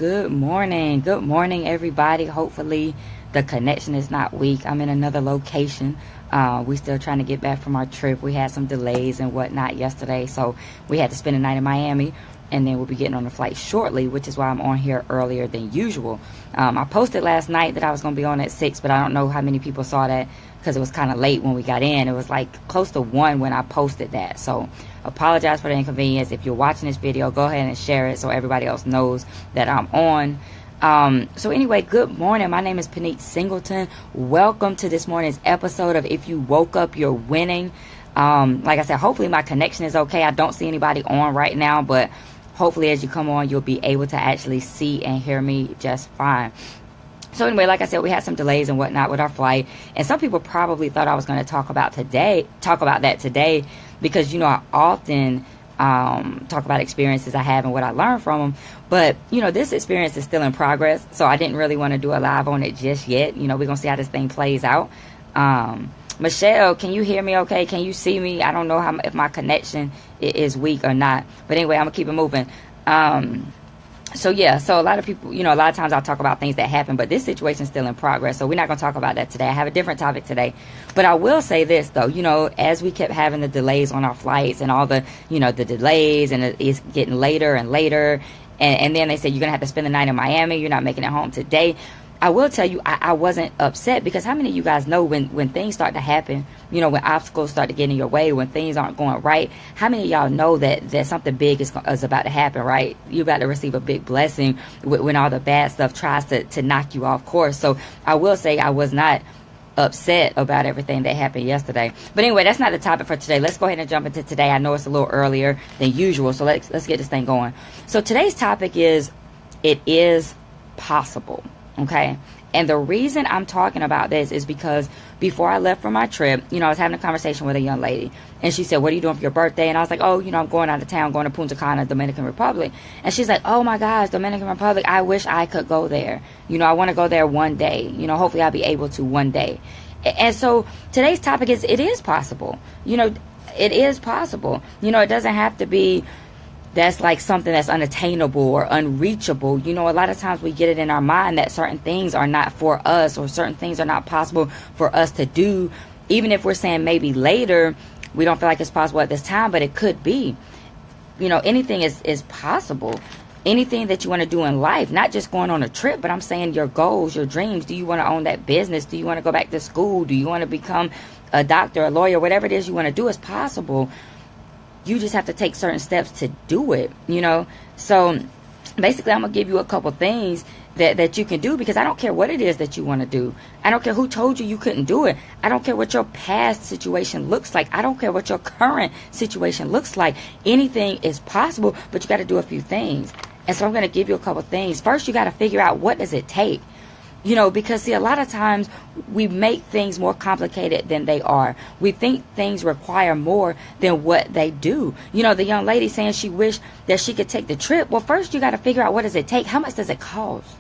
Good morning, everybody. Hopefully the connection is not weak. I'm in another location. We still trying to get back from our trip. We had some delays and whatnot yesterday, so we had to spend the night in Miami, and then we'll be getting on the flight shortly, which is why I'm on here earlier than usual. I posted last night that I was going to be on at 6, but I don't know how many people saw that because it was kind of late when we got in. It was like close to 1 when I posted that, so apologize for the inconvenience. If you're watching this video, go ahead and share it so everybody else knows that I'm on. So anyway, good morning. My name is Pinique Singleton. Welcome to this morning's episode of If You Woke Up, You're Winning. Like I said, hopefully my connection is okay. I don't see anybody on right now, but hopefully as you come on, you'll be able to actually see and hear me just fine. So anyway, like I said, we had some delays and whatnot with our flight, and some people probably thought I was going to talk about that today, because I often talk about experiences I have and what I learned from them. But this experience is still in progress, so I didn't really want to do a live on it just yet. We're gonna see how this thing plays out. Michelle, can you hear me okay? Can you see me? I don't know if my connection is weak or not, but anyway, I'm gonna keep it moving. So a lot of people, a lot of times I'll talk about things that happen, but this situation is still in progress, so we're not going to talk about that today. I have a different topic today, but I will say this though, as we kept having the delays on our flights and all the, the delays, and it's getting later and later, and then they said you're going to have to spend the night in Miami, you're not making it home today. I will tell you, I wasn't upset, because how many of you guys know when things start to happen, when obstacles start to get in your way, when things aren't going right, how many of y'all know that something big is about to happen, right? You're about to receive a big blessing when all the bad stuff tries to knock you off course. So I will say I was not upset about everything that happened yesterday. But anyway, that's not the topic for today. Let's go ahead and jump into today. I know it's a little earlier than usual, so let's get this thing going. So today's topic is, it is possible. Okay, and the reason I'm talking about this is because before I left for my trip, I was having a conversation with a young lady, and she said, "What are you doing for your birthday?" And I was like, "Oh, I'm going out of town, going to Punta Cana, Dominican Republic." And she's like, "Oh my gosh, Dominican Republic, I wish I could go there. I want to go there one day. Hopefully I'll be able to one day." And so today's topic is, it is possible. It is possible. It doesn't have to be that's like something that's unattainable or unreachable. A lot of times we get it in our mind that certain things are not for us, or certain things are not possible for us to do. Even if we're saying maybe later, we don't feel like it's possible at this time, but it could be. Anything is possible. Anything that you want to do in life, not just going on a trip, but I'm saying your goals, your dreams. Do you want to own that business? Do you want to go back to school? Do you want to become a doctor, a lawyer? Whatever it is you want to do is possible. You just have to take certain steps to do it, So basically, I'm going to give you a couple things that you can do, because I don't care what it is that you want to do. I don't care who told you couldn't do it. I don't care what your past situation looks like. I don't care what your current situation looks like. Anything is possible, but you got to do a few things. And so I'm going to give you a couple things. First, you got to figure out, what does it take? Because see, a lot of times we make things more complicated than they are. We think things require more than what they do. The young lady saying she wished that she could take the trip. Well, first you got to figure out, what does it take? How much does it cost?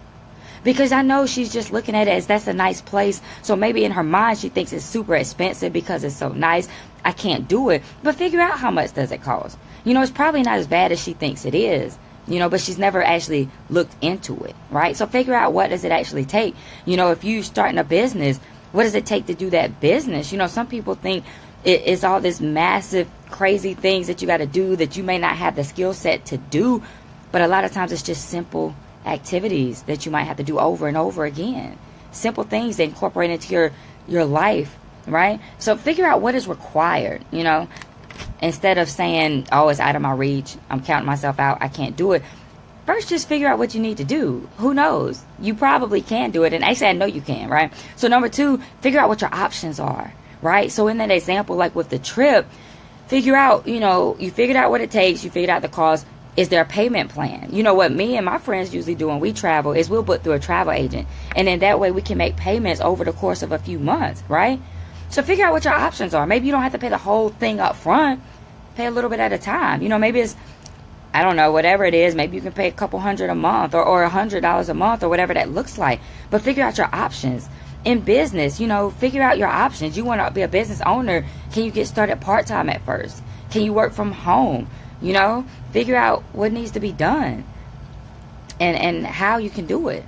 Because I know she's just looking at it as that's a nice place. So maybe in her mind she thinks it's super expensive because it's so nice. I can't do it. But figure out, how much does it cost? It's probably not as bad as she thinks it is. But she's never actually looked into it, right? So figure out, what does it actually take? If you're starting a business, what does it take to do that business? Some people think it's all this massive, crazy things that you got to do that you may not have the skill set to do. But a lot of times it's just simple activities that you might have to do over and over again. Simple things that incorporate into your life, right? So figure out what is required, Instead of saying, "Oh, it's out of my reach, I'm counting myself out, I can't do it." First, just figure out what you need to do. Who knows? You probably can do it. And actually, I know you can, right? So number 2, figure out what your options are, right? So in that example, like with the trip, figure out, you figured out what it takes. You figured out the cost. Is there a payment plan? What me and my friends usually do when we travel is we'll book through a travel agent. And then that way we can make payments over the course of a few months, right? So figure out what your options are. Maybe you don't have to pay the whole thing up front. Pay a little bit at a time. Maybe it's, I don't know, whatever it is. Maybe you can pay a couple $100 a month, or $100 a month, or whatever that looks like. But figure out your options. In business, figure out your options. You want to be a business owner. Can you get started part-time at first? Can you work from home? Figure out what needs to be done. and how you can do it.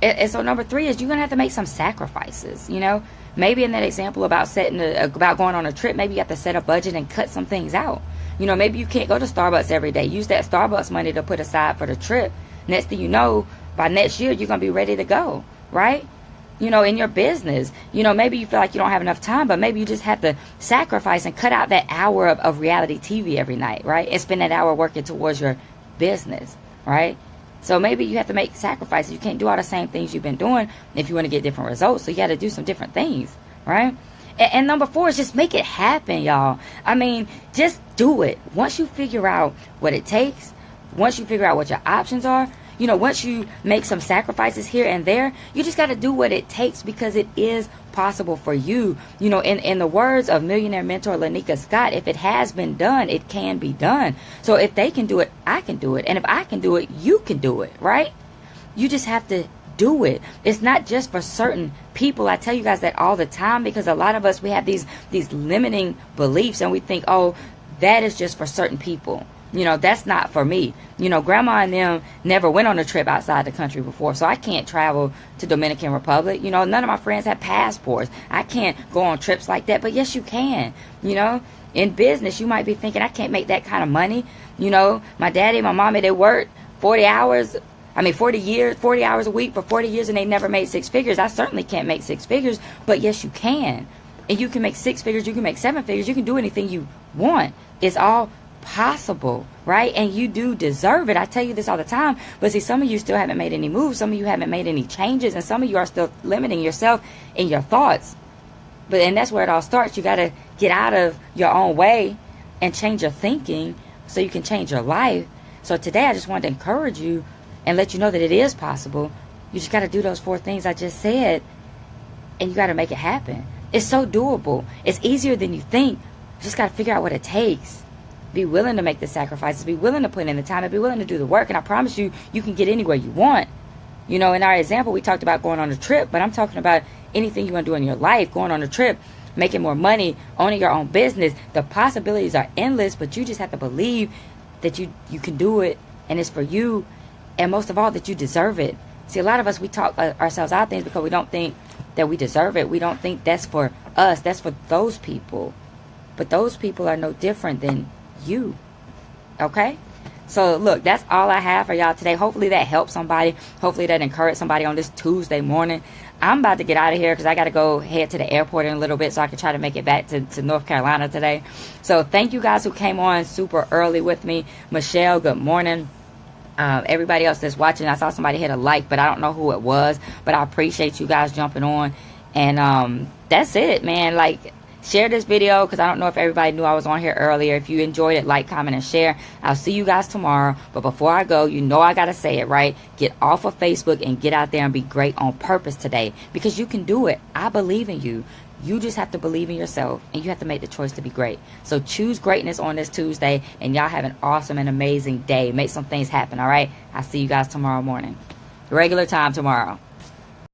And so number 3 is you're going to have to make some sacrifices, you know. Maybe in that example about about going on a trip, maybe you have to set a budget and cut some things out. You know, maybe you can't go to Starbucks every day. Use that Starbucks money to put aside for the trip. Next thing you know, by next year, you're going to be ready to go, right? You know, in your business, you know, maybe you feel like you don't have enough time, but maybe you just have to sacrifice and cut out that hour of reality TV every night, right? And spend that hour working towards your business, right? So maybe you have to make sacrifices. You can't do all the same things you've been doing if you want to get different results. So you got to do some different things, right? And number 4 is just make it happen, y'all. I mean, just do it. Once you figure out what it takes, once you figure out what your options are, you know, once you make some sacrifices here and there, you just got to do what it takes, because it is possible for you. You know, in the words of millionaire mentor Lanika Scott, if it has been done, it can be done. So if they can do it, I can do it. And if I can do it, you can do it, right? You just have to do it. It's not just for certain people. I tell you guys that all the time, because a lot of us, we have these limiting beliefs, and we think, oh, that is just for certain people. You know, that's not for me. You know, grandma and them never went on a trip outside the country before, so I can't travel to Dominican Republic. You know, none of my friends have passports. I can't go on trips like that, but yes, you can. You know, in business, you might be thinking, I can't make that kind of money. You know, my daddy, my mommy, they worked 40 hours a week for 40 years, and they never made 6 figures. I certainly can't make 6 figures, but yes, you can. And you can make 6 figures, you can make 7 figures, you can do anything you want. It's all possible, right? And you do deserve it. I tell you this all the time, but see, some of you still haven't made any moves, some of you haven't made any changes, and some of you are still limiting yourself in your thoughts. And that's where it all starts. You got to get out of your own way and change your thinking so you can change your life. So today I just wanted to encourage you and let you know that it is possible. You just got to do those 4 things I just said, and you got to make it happen. It's so doable. It's easier than you think. You just got to figure out what it takes. Be willing to make the sacrifices. Be willing to put in the time, and be willing to do the work. And I promise you, you can get anywhere you want. You know, in our example, we talked about going on a trip, but I'm talking about anything you want to do in your life. Going on a trip, making more money, owning your own business. The possibilities are endless, but you just have to believe that you can do it, and it's for you, and most of all, that you deserve it. See, a lot of us, we talk ourselves out things because we don't think that we deserve it. We don't think that's for us. That's for those people. But those people are no different than you. Okay? So look, that's all I have for y'all today. Hopefully that helps somebody. Hopefully that encouraged somebody on this Tuesday morning. I'm about to get out of here because I got to go head to the airport in a little bit so I can try to make it back to North Carolina today. So thank you guys who came on super early with me. Michelle, good morning. Everybody else that's watching, I saw somebody hit a like, but I don't know who it was. But I appreciate you guys jumping on. And that's it, man. Like, share this video because I don't know if everybody knew I was on here earlier. If you enjoyed it, like, comment, and share. I'll see you guys tomorrow. But before I go, you know I got to say it, right? Get off of Facebook and get out there and be great on purpose today, because you can do it. I believe in you. You just have to believe in yourself, and you have to make the choice to be great. So choose greatness on this Tuesday, and y'all have an awesome and amazing day. Make some things happen, all right? I'll see you guys tomorrow morning. Regular time tomorrow.